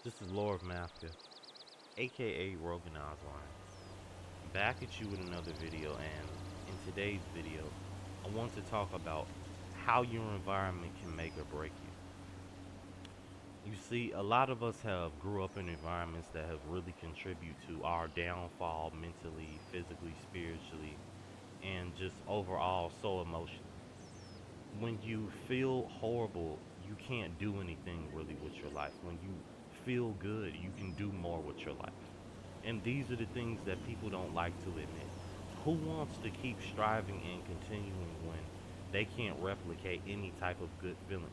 This is Lord Mafka, aka Rogan Osline, back at you with another video. And in today's video, I want to talk about how your environment can make or break you. You see, a lot of us have grew up in environments that have really contributed to our downfall mentally, physically, spiritually, and just overall so emotionally. When you feel horrible, you can't do anything really with your life. When you feel good, you can do more with your life. And these are the things that people don't like to admit. Who wants to keep striving and continuing when they can't replicate any type of good feeling?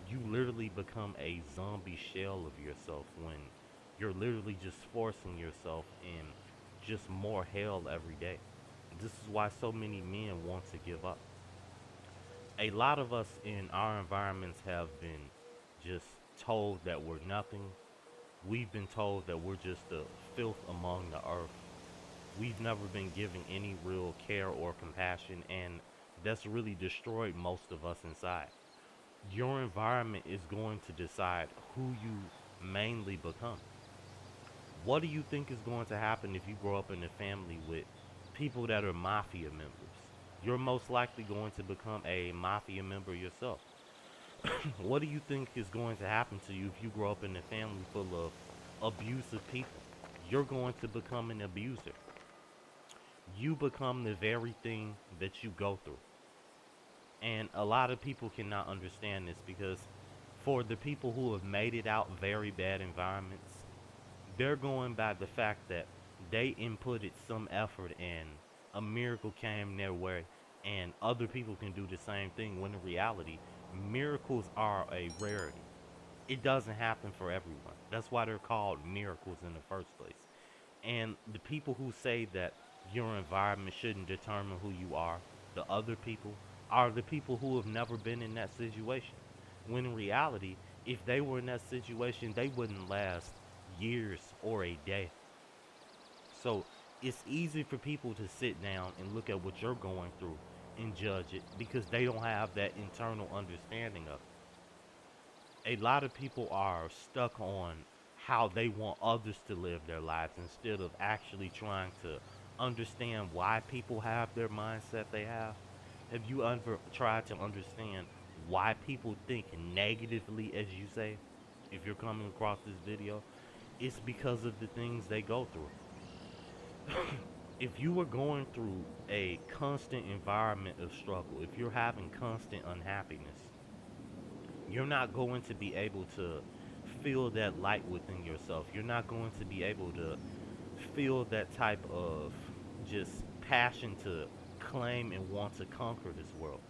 You literally become a zombie shell of yourself when you're literally just forcing yourself in just more hell every day. This is why so many men want to give up. A lot of us in our environments have been just told that we're nothing. We've been told that we're just the filth among the earth. We've never been given any real care or compassion, and that's really destroyed most of us inside. Your environment is going to decide who you mainly become. What do you think is going to happen if you grow up in a family with people that are mafia members? You're most likely going to become a mafia member yourself. What do you think is going to happen to you if you grow up in a family full of abusive people? You're going to become an abuser. You become the very thing that you go through. And a lot of people cannot understand this because for the people who have made it out very bad environments, they're going by the fact that they inputted some effort and a miracle came their way and other people can do the same thing when in reality miracles are a rarity. It doesn't happen for everyone. That's why they're called miracles in the first place. And the people who say that your environment shouldn't determine who you are, the other people, are the people who have never been in that situation. When in reality, if they were in that situation, they wouldn't last years or a day. So it's easy for people to sit down and look at what you're going through and judge it because they don't have that internal understanding of it. A lot of people are stuck on how they want others to live their lives instead of actually trying to understand why people have their mindset they have. Have you ever tried to understand why people think negatively, as you say? If you're coming across this video, it's because of the things they go through. If you were going through a constant environment of struggle, if you're having constant unhappiness, you're not going to be able to feel that light within yourself. You're not going to be able to feel that type of just passion to claim and want to conquer this world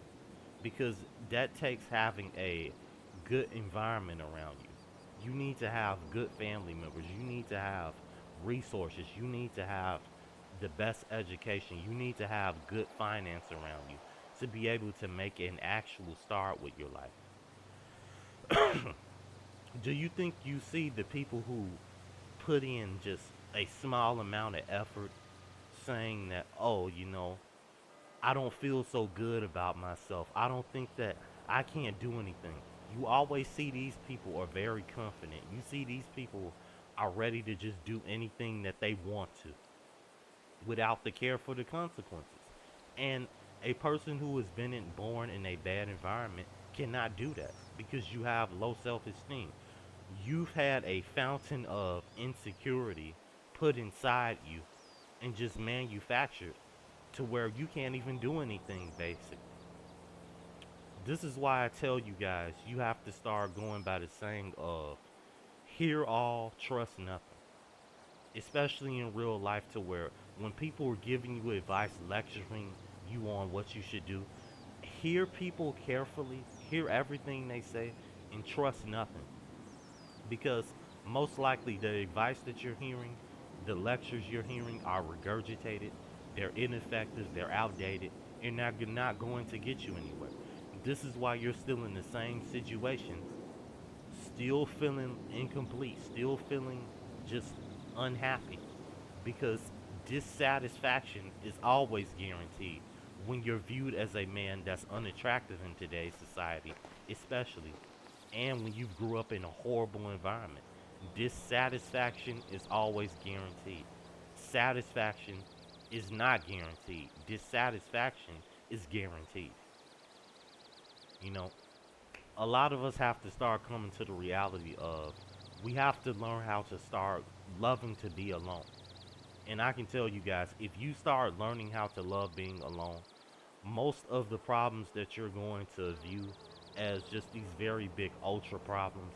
because that takes having a good environment around you. You need to have good family members. You need to have resources. You need to have the best education. You need to have good finance around you to be able to make an actual start with your life. Do you think you see the people who put in just a small amount of effort saying that, oh, I don't feel so good about myself. I don't think that I can't do anything. You always see these people are very confident. You see these people are ready to just do anything that they want to without the care for the consequences. And a person who has been born in a bad environment cannot do that because you have low self-esteem. You've had a fountain of insecurity put inside you and just manufactured to where you can't even do anything basically. This is why I tell you guys you have to start going by the saying of hear all, trust nothing. Especially in real life to where when people are giving you advice, lecturing you on what you should do, hear people carefully, hear everything they say, and trust nothing. Because most likely the advice that you're hearing, the lectures you're hearing are regurgitated, they're ineffective, they're outdated, and they're not going to get you anywhere. This is why you're still in the same situations, still feeling incomplete, still feeling just unhappy. Because dissatisfaction is always guaranteed when you're viewed as a man that's unattractive in today's society, especially and when you grew up in a horrible environment. Dissatisfaction is always guaranteed. Satisfaction is not guaranteed. Dissatisfaction is guaranteed. You know, a lot of us have to start coming to the reality of we have to learn how to start loving to be alone. And I can tell you guys, if you start learning how to love being alone, most of the problems that you're going to view as just these very big ultra problems,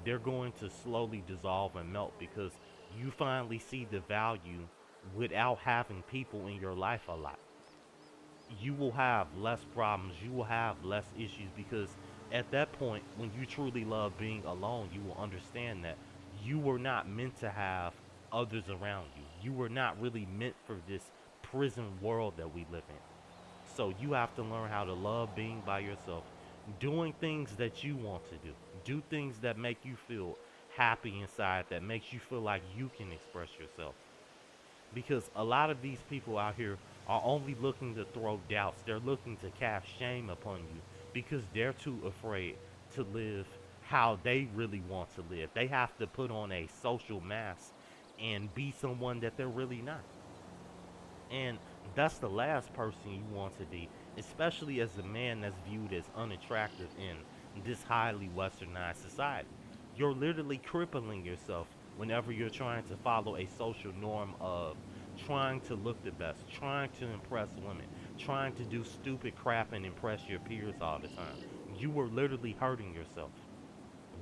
they're going to slowly dissolve and melt because you finally see the value without having people in your life a lot. You will have less problems, you will have less issues because at that point, when you truly love being alone, you will understand that you were not meant to have others around you. You were not really meant for this prison world that we live in. So you have to learn how to love being by yourself, doing things that you want to do. Do things that make you feel happy inside, that makes you feel like you can express yourself. Because a lot of these people out here are only looking to throw doubts. They're looking to cast shame upon you because they're too afraid to live how they really want to live. They have to put on a social mask and be someone that they're really not. And that's the last person you want to be, especially as a man that's viewed as unattractive in this highly westernized society. You're literally crippling yourself whenever you're trying to follow a social norm of trying to look the best, trying to impress women, trying to do stupid crap and impress your peers all the time. You were literally hurting yourself.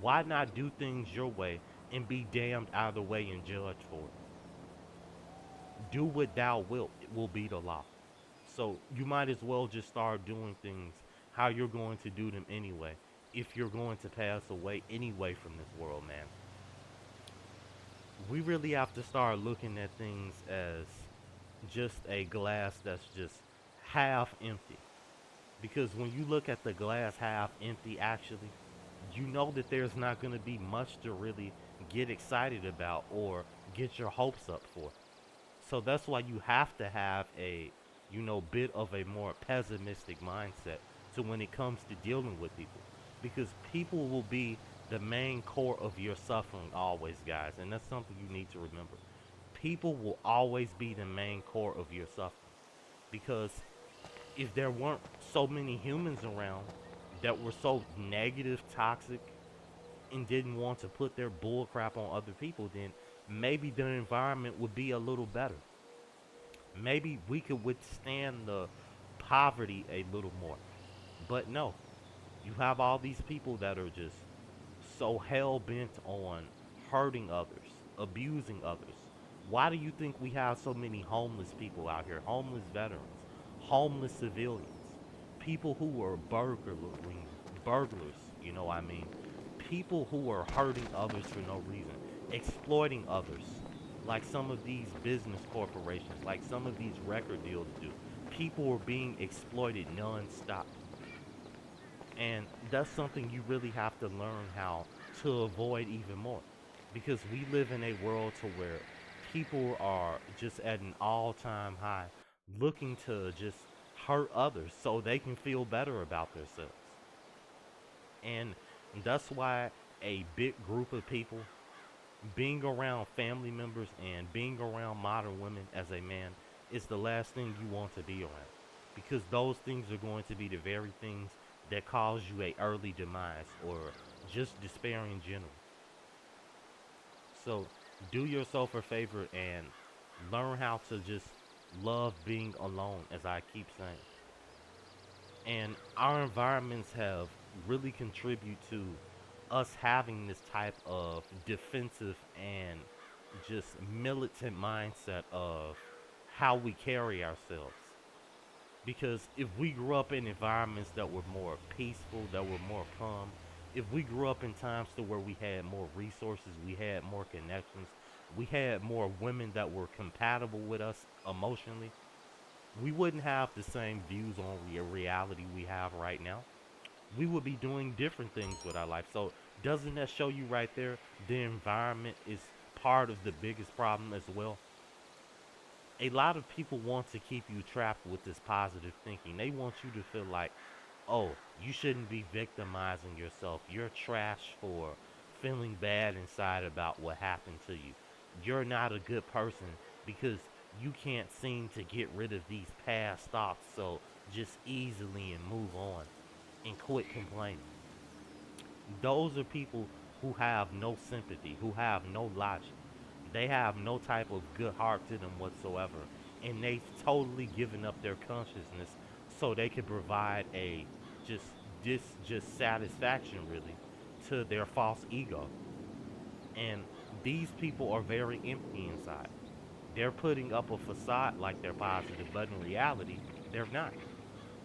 Why not do things your way and be damned either way and judged for it? Do what thou wilt, it will be the law. So you might as well just start doing things how you're going to do them anyway. If you're going to pass away anyway from this world, man, we really have to start looking at things as just a glass that's just half empty. Because when you look at the glass half empty, actually, you know that there's not going to be much to really get excited about or get your hopes up for. So that's why you have to have a, bit of a more pessimistic mindset to when it comes to dealing with people. Because people will be the main core of your suffering always, guys. And that's something you need to remember. People will always be the main core of your suffering. Because if there weren't so many humans around that were so negative, toxic, and didn't want to put their bull crap on other people, then maybe the environment would be a little better. Maybe we could withstand the poverty a little more. But no, you have all these people that are just so hell bent on hurting others, abusing others. Why do you think we have so many homeless people out here? Homeless veterans, homeless civilians, people who are burglars, I mean, people who are hurting others for no reason, exploiting others, like some of these business corporations, like some of these record deals do. People are being exploited non-stop. And that's something you really have to learn how to avoid even more. Because we live in a world to where people are just at an all-time high looking to just hurt others so they can feel better about themselves. And that's why a big group of people being around family members and being around modern women as a man is the last thing you want to be around because those things are going to be the very things that cause you a early demise or just despair in general. So do yourself a favor and learn how to just love being alone, as I keep saying. And our environments have really contributed to us having this type of defensive and just militant mindset of how we carry ourselves. Because if we grew up in environments that were more peaceful, that were more calm, if we grew up in times to where we had more resources, we had more connections, we had more women that were compatible with us emotionally, we wouldn't have the same views on reality we have right now. We would be doing different things with our life. So doesn't that show you right there the environment is part of the biggest problem as well? A lot of people want to keep you trapped with this positive thinking. They want you to feel like, oh, you shouldn't be victimizing yourself. You're trash for feeling bad inside about what happened to you. You're not a good person because you can't seem to get rid of these past thoughts so just easily and move on and quit complaining. Those are people who have no sympathy, who have no logic. They have no type of good heart to them whatsoever. And they've totally given up their consciousness so they can provide a just just satisfaction really to their false ego. And these people are very empty inside. They're putting up a facade like they're positive, but in reality, they're not.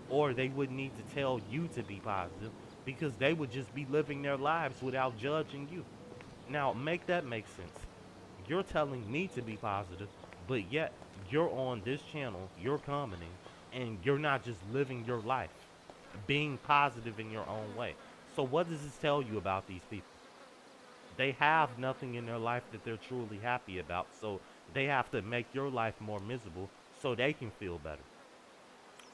Or they would need to tell you to be positive because they would just be living their lives without judging you. Now, make that make sense. You're telling me to be positive, but yet you're on this channel, you're commenting, and you're not just living your life, being positive in your own way. So, what does this tell you about these people? They have nothing in their life that they're truly happy about, so they have to make your life more miserable so they can feel better.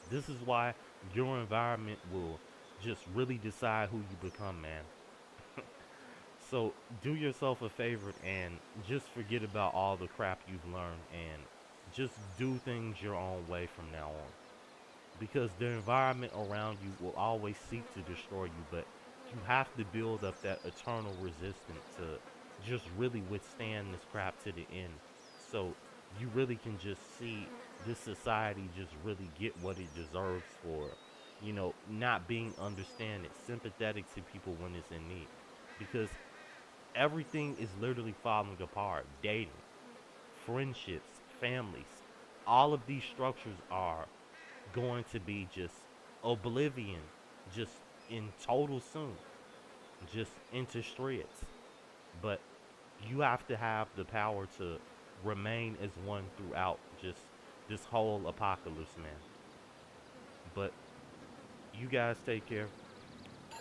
This is why your environment will just really decide who you become, man. So do yourself a favor and just forget about all the crap you've learned and just do things your own way from now on. Because the environment around you will always seek to destroy you, but you have to build up that eternal resistance to just really withstand this crap to the end. So you really can just see this society just really get what it deserves for, not being understanding, sympathetic to people when it's in need. Because everything is literally falling apart. Dating, friendships, families, all of these structures are going to be just oblivion, just in total soon, just into shreds. But you have to have the power to remain as one throughout just this whole apocalypse, man. But you guys take care.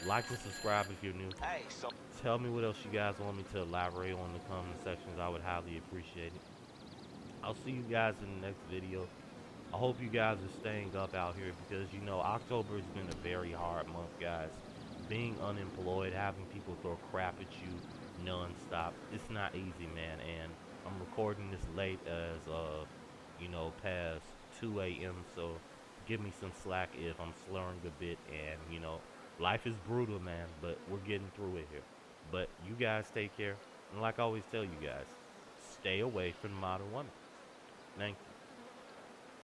Like and subscribe if you're new. Hey, so Tell me what else you guys want me to elaborate on in the comment sections. I would highly appreciate it. I'll see you guys in the next video. I hope you guys are staying up out here because October has been a very hard month, guys. Being unemployed, having people throw crap at you nonstop, it's not easy, man. And I'm recording this late as past 2 a.m. So give me some slack if I'm slurring a bit. And life is brutal, man, but we're getting through it here. But you guys take care, and like I always tell you guys, stay away from the modern woman. Thank you.